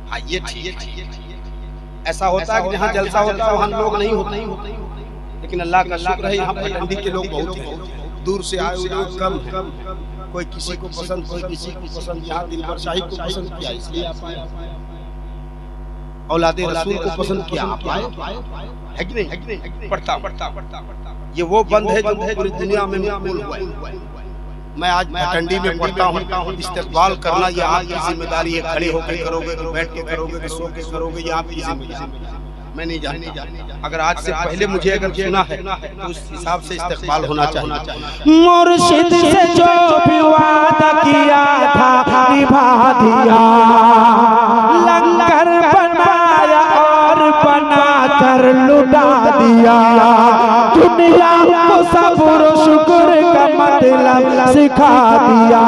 हाँ ये ठीक। ऐसा होता है कि जहाँ जलसा होता है वहाँ लोग नहीं होते, लेकिन अल्लाह का शुक्र है यहाँ भटंडी के लोग बहुत हैं। दूर से आए हुए लोग कम हैं, कोई किसी को पसंद, कोई किसी को पसंद। यहाँ दिलबर शाही को पसंद किया इसलिए आप आए, औलादे रसूल को पसंद किया आप आए, है कि नहीं? पढ़ता ये वो बंद है जो पूरी दुनिया में मकबूल हुआ है। मैं आज भटंडी में पढ़ता हूँ। इस्तेकबाल करना ये आपकी जिम्मेदारी है। खड़े होकर करोगे कि बैठ के करोगे कि सो के करोगे, ये आपकी जिम्मेदारी। मैं नहीं जानता, अगर आज से पहले मुझे अगर सुना है तो उस हिसाब से इस्तेकबाल होना चाहिए। मुर्शिद से जो भी वादा किया था निभा दिया, लंगर बनाया और बना कर लुटा दिया। दुनिया को सब्र शुक्र का मतलब सिखा दिया।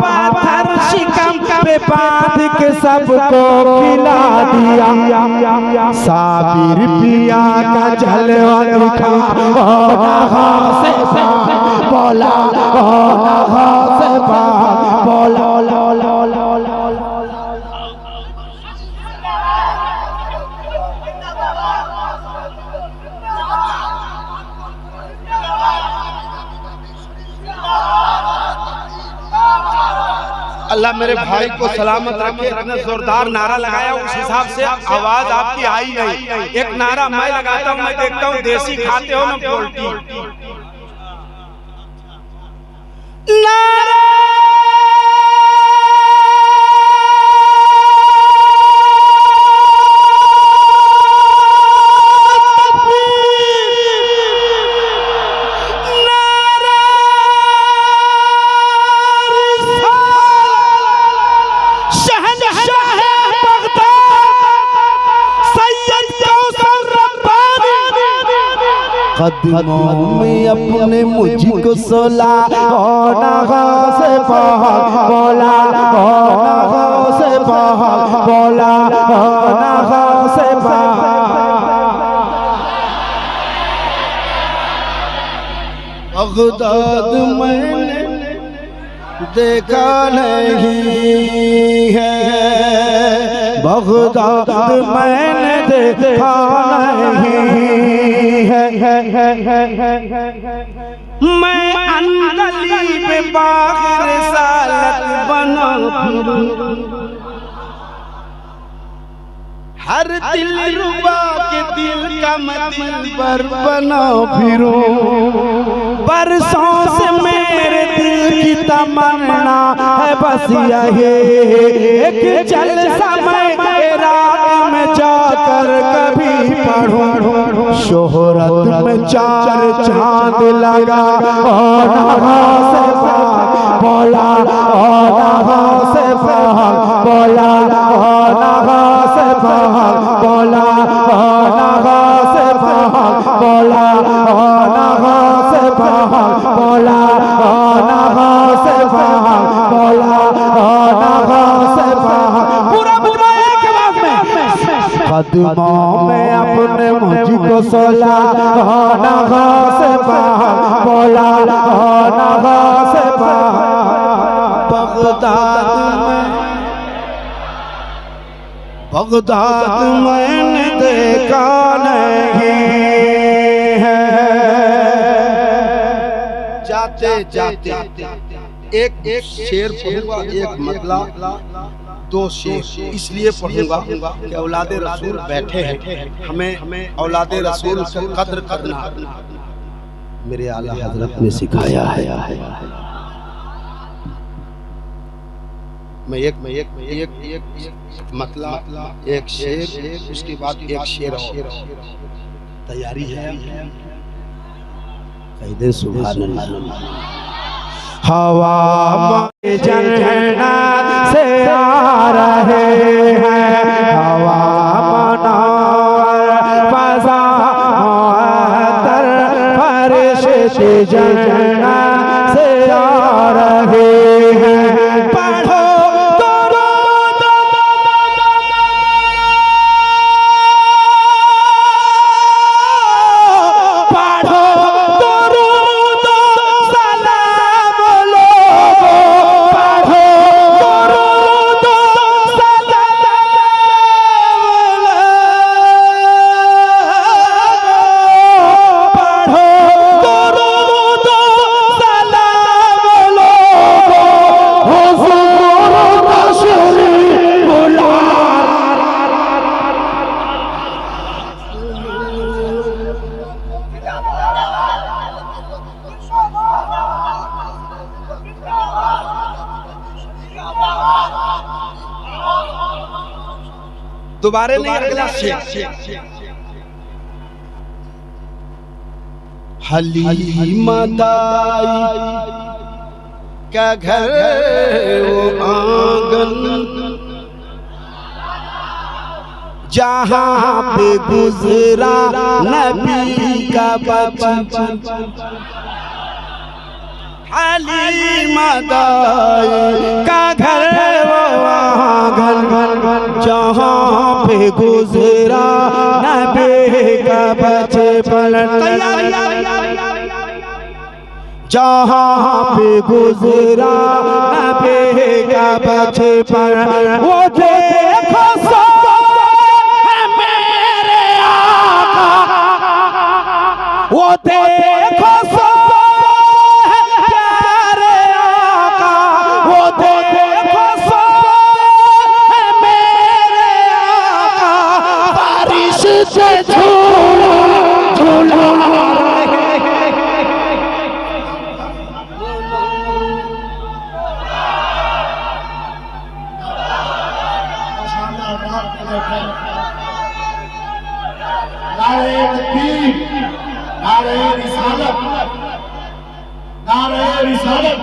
पाथर शिकम पे बांध के सबको खिला दिया। साबिर पिया का जलवा दिखा से बोला से बोला अल्लाह मेरे भाई को सलामत रखे। इतना जोरदार नारा लगाया, उस हिसाब से आवाज आपकी आई नहीं। एक नारा मैं लगाता हूँ, मैं देखता हूँ देसी खाते हो ना पोल्ट्री। नारा कदमों में अपने मुझको सोला से बोला से बोला से बगदाद मैंने देखा नहीं है, बगदाद मैंने देखा नहीं है। मैं अंदली पे बाग़ रिसालत बना फिरूं, हर दिल रुबा के दिल का मैं दिल पर बना फिरूं। बरसों से मेरे दिल की तमन्ना है बस यही एक जलसा मैं रात में जाकर कभी पढ़ूं। शोहरत में 4 चांद लगा से बोला से बोला से बोला से बोला से बोला से पूरा पूरा एक बात में कदमों में अपने मुझको सोला से बोला से बगदाद मैंने देखा नहीं है। जाते जाते एक शेर पढ़ूंगा, एक मतला, दो शेर इसलिए पढ़ूंगा कि औलादे रसूल बैठे हैं, हमें औलादे रसूल का कद्र करना मेरे आला हजरत ने सिखाया है। मैं एक मतला, एक शेर, उसके बाद एक शेर और। तैयारी है? कह दे सुभान अल्लाह। हवा जन्नत से आ रहे हैं, हवा मनार फज़ा मुअत्तर फरिश्ते जन्नत से आ रहे हैं। पढ़ो दुरूद, पढ़ो दुरूद सलाम लोगो, पढ़ो दुरूद सलाम लोगो, पढ़ो दुरूद सलाम लोगो, हुज़ूर तशरीफ़ लाए। दोबारा नहीं, अगला शेर। हलीमा दाई का घर वो आंगन, जहाँ पे गुजरा नबी का बचपन। हलीमा दाई का घर वो आंगन, जहाँ पे गुजरा नबी का बचपन। जहाँ पे गुजरा नबी का बचपन, वो देखो सो मेरे आका, वो देखो सो प्यारे आका, वो देखो सो मेरे आका, बारिश से झूला झूला रहे। नारे तकबीर, नारे रिसालत, नारे रिसालत,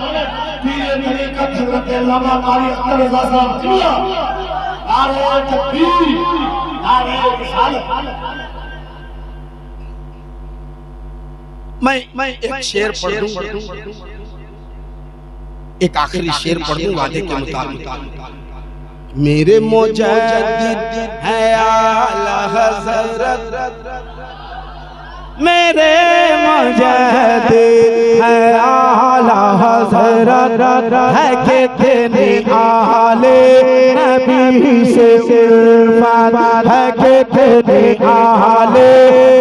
पीर तरीक़त हज़रत अल्लामा कारी अख्तर रज़ा साहब क़िबला। नारे तकबीर, नारे रिसालत। मैं एक शेर पढ़ दूं, एक आखिरी शेर पढ़ दूं वादे के मुताबिक। मेरे मुजद्दिद है आला हज़रत, मेरे मुजद्दिद है आला हज़रत, है कितनी आले नबी से उल्फत, है कितनी आले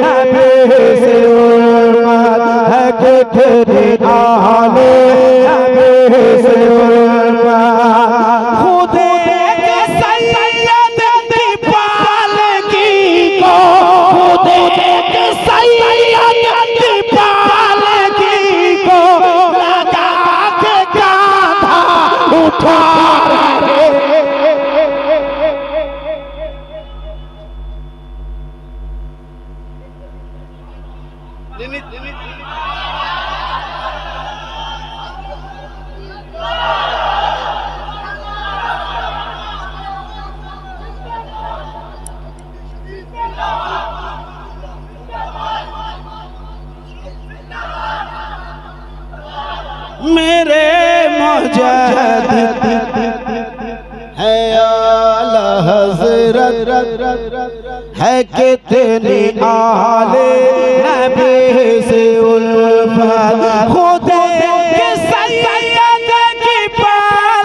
नबी से उल्फत, है कितनी आले नबी से उल्फत। खुदे के सैयद की पालकी को, खुदे के सैयद की पालकी को लगा के कांधा उठा रहे। मेरे मुजद्दिद है आला हज़रत, है कितनी आले नबी से उल्फत। खुदे के सैयद की पाल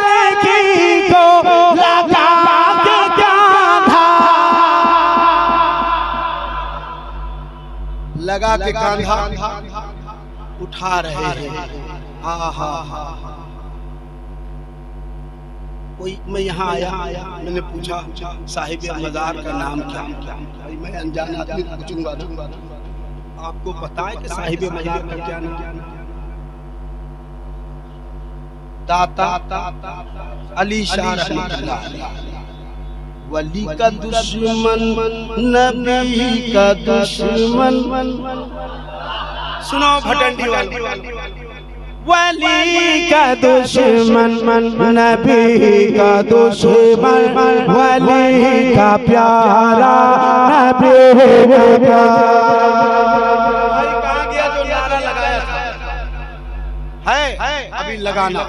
लगा के कांधा उठा रहे हैं। आहा कोई मैं यहाँ आया, मैंने पूछा साहिब मजार का नाम क्या? भाई मैं अनजान आदमी पूछूंगा, आपको पता है कि साहिब मजार का क्या नाम? दाता अली शाह रहमतुल्लाह वली का दुश्मन नबी का दुश्मन। सुनो भटंडी वाली। वली का दुश्मन नबी का दुश्मन, वली का प्यारा नबी का प्यारा। भाई कहाँ गया जो नारा लगाया था? है अभी लगाना,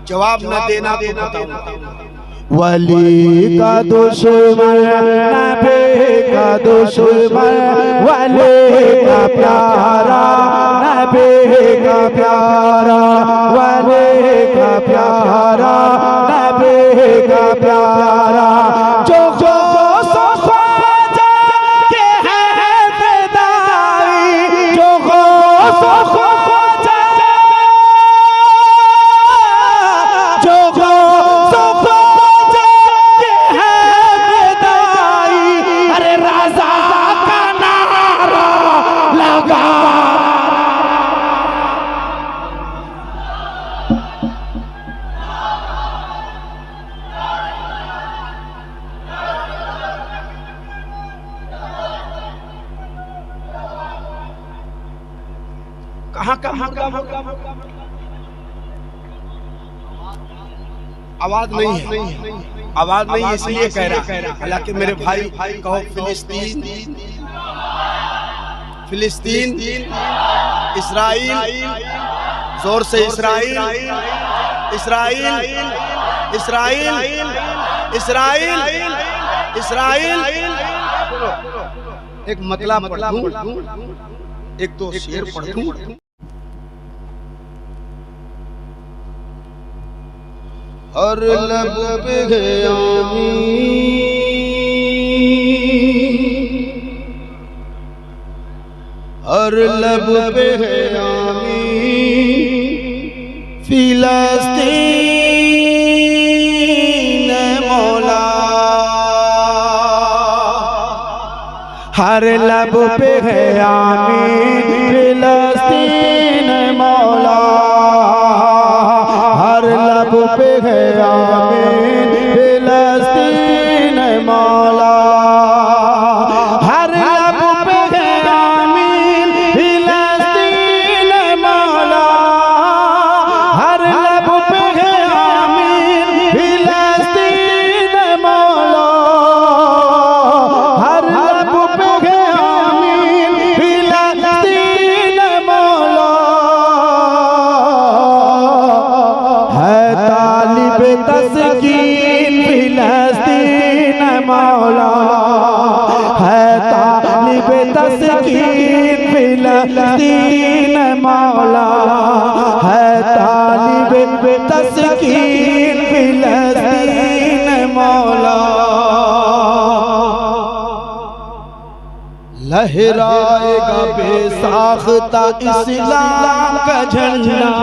जवाब न देना तो बताओ। वली का दुश्मन नबी का दुश्मन, वली का प्यारा नबी का प्यारा, वली का प्यारा नबी का प्यारा। जो ख्वाजा के हैं फिदाई, जो ख्वाजा कहाँ आवाज नहीं है, आवाज नहीं इसलिए कह रहा। हालांकि मेरे भाई कहो फिलिस्तीन इस्राइल, जोर से Israel Israel Israel Israel Israel. एक मतला पढ़ दूं, एक तो शेर पढ़ दूं। हर लब पे है आमीन, हर लब पे है आमीन, फिलिस्तीन मौला। हर लब पे है आमीन, फिलिस्तीन मौला। हर लब पे है आमीन, फिलिस्तीन मौला। हर लब पे है आमीन, फिलिस्तीन मौला। हर लब पे है आमीन, फिलिस्तीन मौला। हर लब पे है आमीन, फिलिस्तीन मौला। है तालिब तस्कीन फिलिस्तीन मौला। है तालिब तस्कीन फिलिस्तीन मौला। है तालिब तस्कीन फिलिस्तीन मौला। लहराएगा बेसाख्ता इस्लाम का झंडा,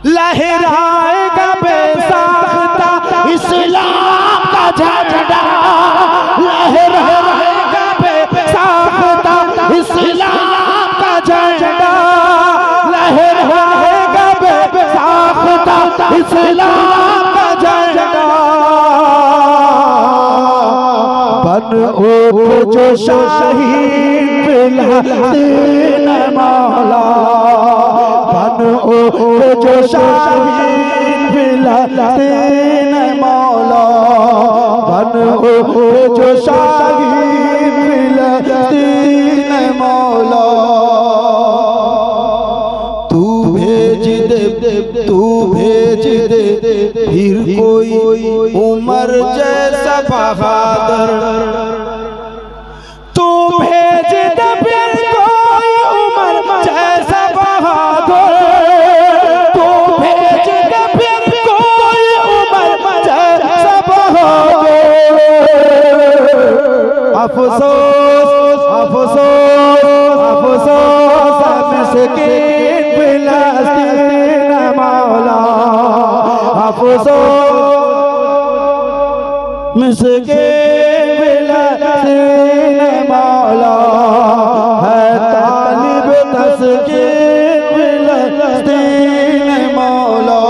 लहराएगा बेसाख्ता इस्लाम का झंडा। लहराएगा बेसाख्ता इस्लाम का झंडा। लहराएगा बेसाख्ता इस्लाम का झंडा। बन उठ जो शाहीन फिलिस्तीन मौला। बन उठ जो शाहीन फिलिस्तीन मौला। बन उठ जो शाहीन फिलिस्तीन मौला। तू भेज दे फिर कोई उमर जैसा बहादुर। तू भेज दे फिर कोई उमर जैसा बहादुर। तू भेज दे फिर कोई उमर जैसा बहादुर। अफसोस अफसोस अफसोस मिसके फिलस्तीन मौला है तालिब तस्के फिलस्तीन मौला।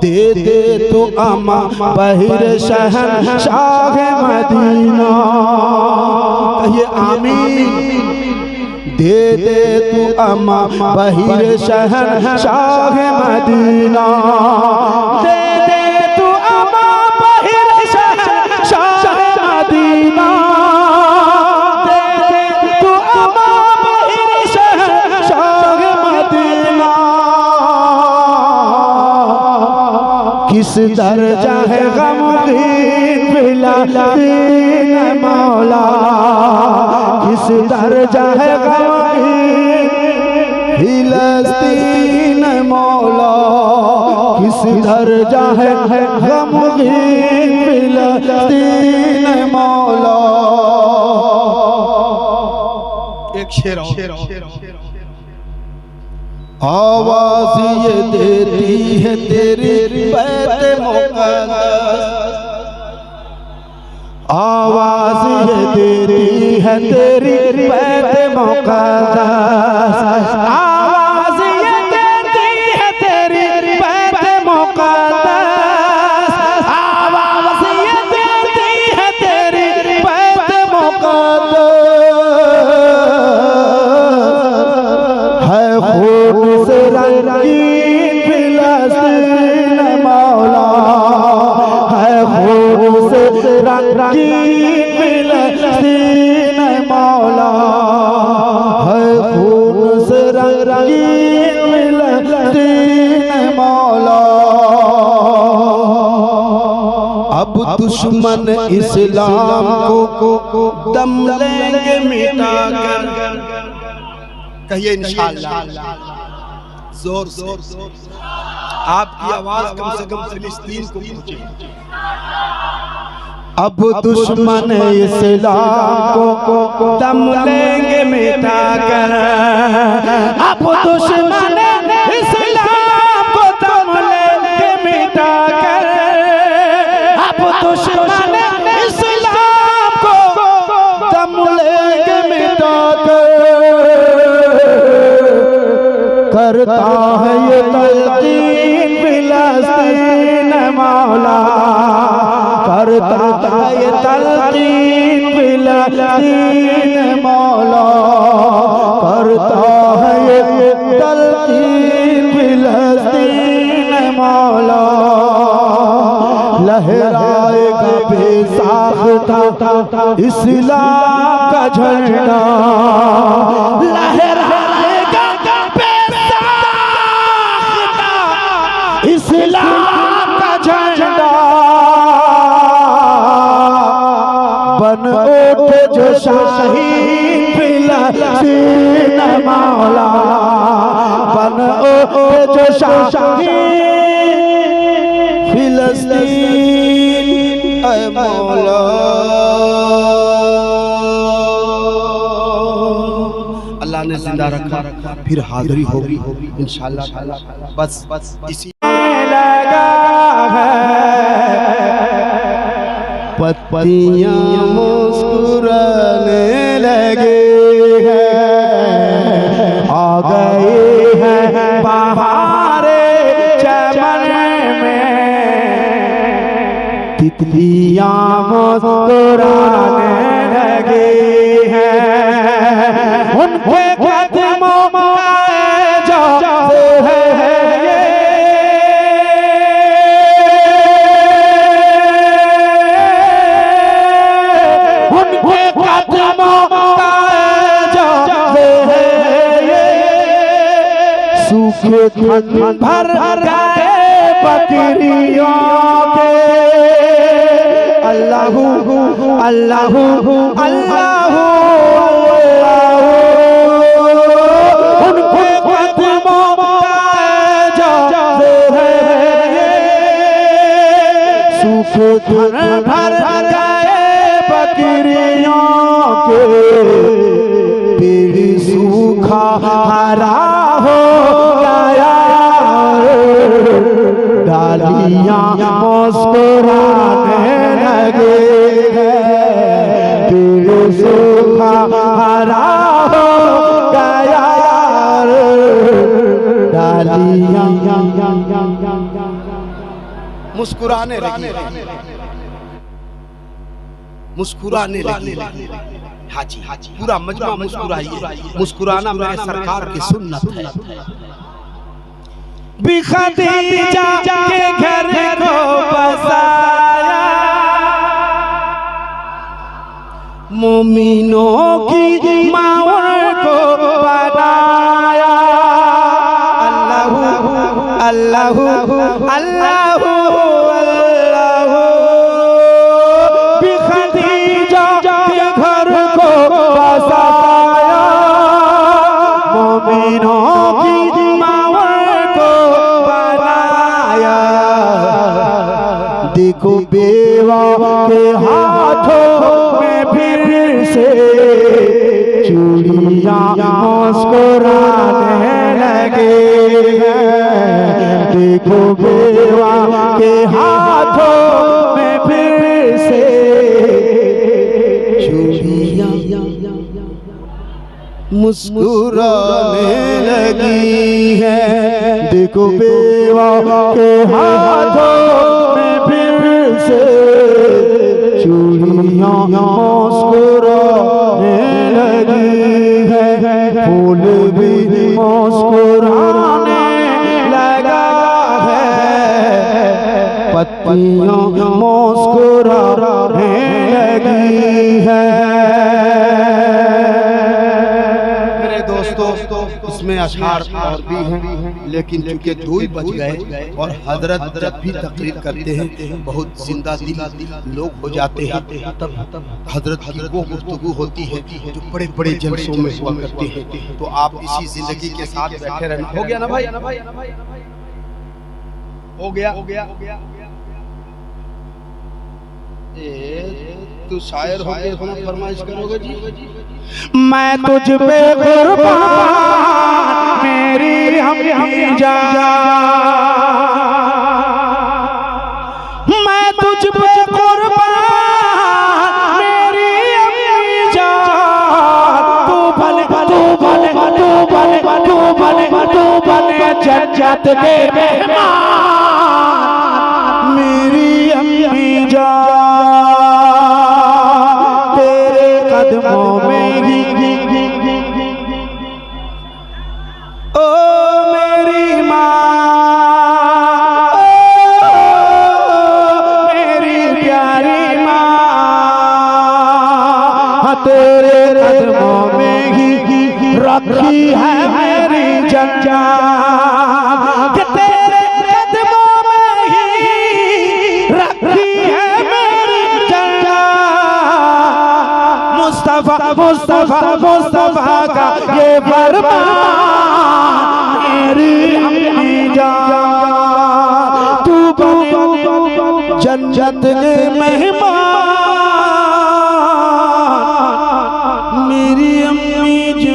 दे दे तू अमा बहिर शहंशाह मदीना, कहिए आमीन। दे दे तू अमा बहिर शहंशाह मदीना, दे दे तू अमा बहिर शहंशाह मदीना, दे दे तू अमा बहिर शहंशाह मदीना। किस दर्जा है गमगीन फिलस्तीन मौला, किस दर्जा है गमगीन फिलस्तीन मौला, किस दर्जा है गमगीन फिलस्तीन मौला। एक शेर और। आवाज़ ये देती है तेरी बैत मुक़द्दस, आवाज़ ये देती है तेरी बैत मुक़द्दस, आवाज़ ये देती है तेरी बैत मुक़द्दस, आवाज़ ये देती है तेरी बैत मुक़द्दस। है खून से रंगीन फिलस्तीन मौला, है खून से रंगीन फिलस्तीन मौला, है खून से रंगीन फिलस्तीन मौला। अब दुश्मन इस्लाम को दम लेंगे मिटा कर, कहिए इंशाअल्लाह। जोर जोर आपकी आवाज कम से कम फिलिस्तीन को पहुंचे। अब दुश्मन इस्लाम को दम लेंगे मिटा कर, अब दुश्मन इस्लाम को दम लेंगे मिटा कर, अब दुश्मन इस्लाम को दम लेंगे मिटा कर। करता है ये तलकीन फिलस्तीन मौला, करता है ये तलकीन फिलस्तीन मौला, करता है ये तलकीन फिलस्तीन मौला। लहराएगा बेसाख्ता इस्लाम का झंडा, लहराएगा बेसाख्ता इस्लाम का झंडा। बन उठे जो शाहीन फिलस्तीन मौला, बन उठे जो शाहीन फिलस्तीन ऐ मौला। अल्लाह ने जिंदा रखा, फिर हाजिरी होगी इंशाअल्लाह। बस इसी लगा है पत्तियां मुस्कुराने लगे हैं, आ गए हैं बहारे चमन में, तितलियां मुस्कुराने लगे हैं, उनके कदमों में जाते हैं ये, उनके कदमों का जाते हैं ये, सूखे खन भर गए बकरियों के। अल्लाहू अल्लाहू अल्लाहू उनके कदमों का जाते हैं, सूखे खन भर गए बकरियों के, पेड़ सूखा हरा हो गया डालियां मुस्कुराने लगे तेरे सूखा हरा हो गया डालियां मुस्कुराने लगी, मुस्कुराने लगी। हाजी हाजी पूरा मजमा मुस्कुराइए, मुस्कुराना मेरे सरकार की सुन्नत है। खदीजा के घर को बसाया मोमिनों की माँ को बनाया अल्लाह अल्लाह अल्लाह अल्लाह खदीजा के घर को बसाया मोमिनों की देखो बेवा के हाथों में फिर से चूड़ियां मुस्कुराने लगे देखो बेवा के हाथों में फिर से चूड़ियां मुस्कुराने लगी है देखो बेवा के हाथों से चूड़ियां मुस्कुराने लगी है फूल भी मुस्कुराने लगा है पत्तियां मुस्कुराने लगी है। मेरे दोस्तों इसमें अशआर और भी हैं लेकिन चूंकि 2 बज गए और हजरत जब भी तकरीर करते हैं बहुत जिंदा दिल लोग हो जाते हैं तब हजरत की वो गुफ्तगू होती है जो बड़े बड़े जलसों में हुआ करती है। तो आप इसी जिंदगी के साथ बैठे रहना। हो गया ना भाई? हो गया तू शायर हो के अपना फरमाइश करोगे जी? मैं तुझ पे कुर्बान मेरी अम्मी जान मैं तुझ पे कुर्बान मेरी अम्मी जान तू बने जन्नत के मेहमान मेरी अम्मी जान तेरे कदमों में ओ मेरी माँ मेरी प्यारी माँ तेरे कदमों में ही रखी है मेरी जन्नत तेरे कदमों में ही रखी है मेरी जन्नत मुस्तफा मुस्तफा मुस्तफा का ये फरमान मेरी अम्मी जान तू बने जन्नत के मेहमान मेरी अम्मी जान।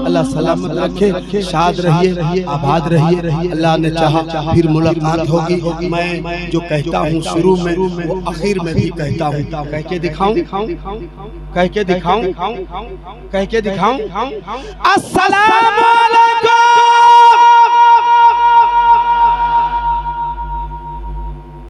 अल्लाह सलामत रखे, शाद रहिए, आबाद रहिए। अल्लाह ने चाहा फिर मुलाकात होगी। मैं जो कहता हूँ शुरू में वो आखिर में भी कहता हूँ। कह के दिखाऊं कह के दिखाऊं कह के दिखाऊं। अस्सलाम वालेकुम।